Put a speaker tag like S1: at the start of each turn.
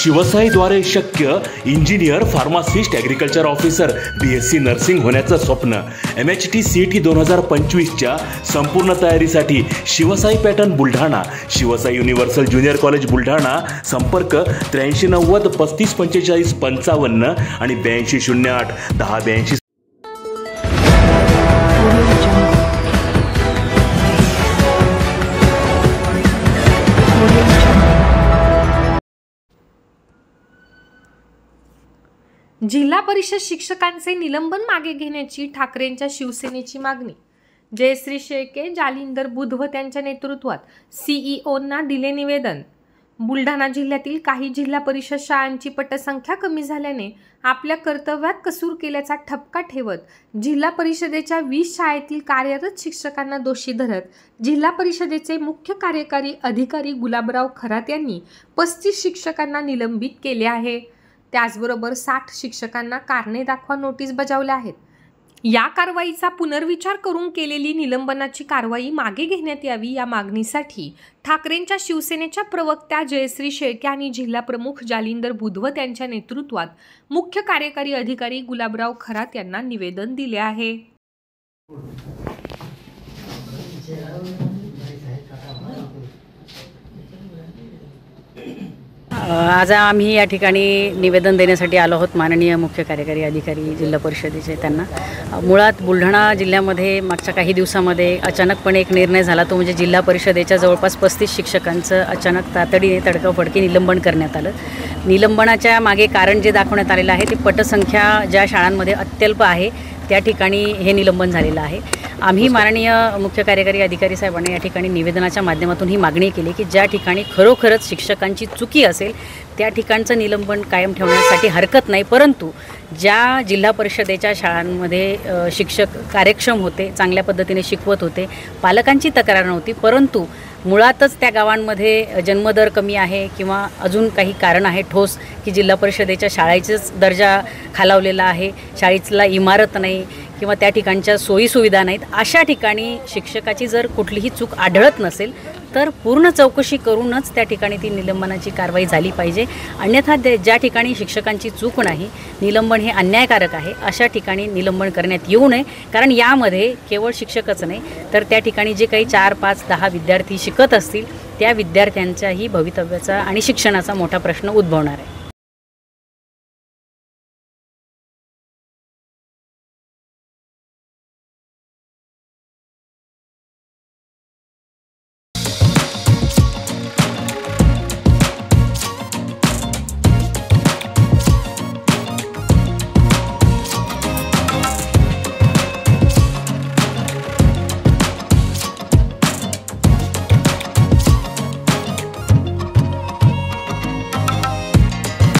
S1: शिवसाईद्वारे शक्य engineer, pharmacist, agriculture officer, BSc nursing होण्याचं स्वप्न MHT CET 2025च्या संपूर्ण तयारीसाठी Shivsai pattern Buldhana, Shivsai universal junior college Buldhana. संपर्क 8390 3545 55 आणि 8208 1082.
S2: जिल्हा परिषद शिक्षकांचे निलंबन मागे घेण्याची ठाकरेंच्या शिवसेनेची मागणी. जयश्री शेळके, जालिंदर बुधव त्यांच्या नेतृत्वात CEOंना दिले निवेदन. बुलढाणा जिल्ह्यातील काही जिल्हा परिषद शाळांची पटसंख्या कमी झाल्याने आपल्या कर्तव्यात कसूर केल्याचा ठपका ठेवत जिल्हा परिषदेच्या 20 शाळेतील कार्यरत शिक्षकांना दोषी धरत जिल्हा परिषदेचे मुख्य कार्यकारी अधिकारी गुलाबराव खरात यांनी 35 शिक्षकांना निलंबित केले आहे. त्याचबरोबर 60 शिक्षकांना कारणे दाखवा नोटीस बजावल्या आहेत. या कारवाईचा पुनर्विचार करून केलेली निलंबनाची कारवाई मागे घेण्यात यावी या मागणीसाठी ठाकरेंच्या शिवसेनेच्या प्रवक्त्या जयश्री शेळके आणि जिल्हा प्रमुख जालिंदर बुधव त्यांच्या नेतृत्वात मुख्य कार्यकारी अधिकारी गुलाबराव खरात यांना निवेदन दिले आहे.
S3: आज आम्ही या ठिकाणी निवेदन देण्यासाठी आलो आहोत माननीय मुख्य कार्यकारी अधिकारी जिल्हा परिषदेचे. त्यांना मुळात बुलढाणा जिल्ह्यामध्ये मागच्या काही दिवसामध्ये अचानकपणे एक निर्णय झाला, तो म्हणजे जिल्हा परिषदेच्या जवळपास 35 शिक्षकांचं अचानक तातडीने तडकाफडकी निलंबन करण्यात आलं. निलंबनाच्या मागे कारण जे दाखवण्यात आलेलं आहे ते पटसंख्या ज्या शाळांमध्ये अत्यल्प आहे त्या ठिकाणी हे निलंबन झालेलं आहे. आम्ही माननीय मुख्य कार्यकारी अधिकारी साहेबांनी या ठिकाणी निवेदनाच्या माध्यमातून ही मागणी केली की ज्या ठिकाणी खरोखरच शिक्षकांची चुकी असेल त्या ठिकाणचं निलंबन कायम ठेवण्यासाठी हरकत नाही, परंतु ज्या जिल्हा परिषदेच्या शाळांमध्ये शिक्षक कार्यक्षम होते, चांगल्या पद्धतीने शिकवत होते, पालकांची तक्रार नव्हती, परंतु मुळातच त्या गावांमध्ये जन्मदर कमी आहे किंवा अजून काही कारण आहे ठोस की जिल्हा परिषदेच्या शाळेचाच दर्जा खालावलेला आहे, शाळेतला इमारत नाही किंवा त्या ठिकाणच्या सोयीसुविधा नाहीत, अशा ठिकाणी शिक्षकाची जर कुठलीही चूक आढळत नसेल तर पूर्ण चौकशी करूनच त्या ठिकाणी ती निलंबनाची कारवाई झाली पाहिजे. अन्यथा ज्या ठिकाणी शिक्षकांची चूक नाही, निलंबन हे अन्यायकारक आहे, अशा ठिकाणी निलंबन करण्यात येऊ नये. कारण यामध्ये केवळ शिक्षकच नाही तर त्या ठिकाणी जे काही 4, 5, 10 विद्यार्थी शिकत असतील त्या विद्यार्थ्यांच्याही भवितव्याचा आणि शिक्षणाचा मोठा प्रश्न उद्भवणार आहे.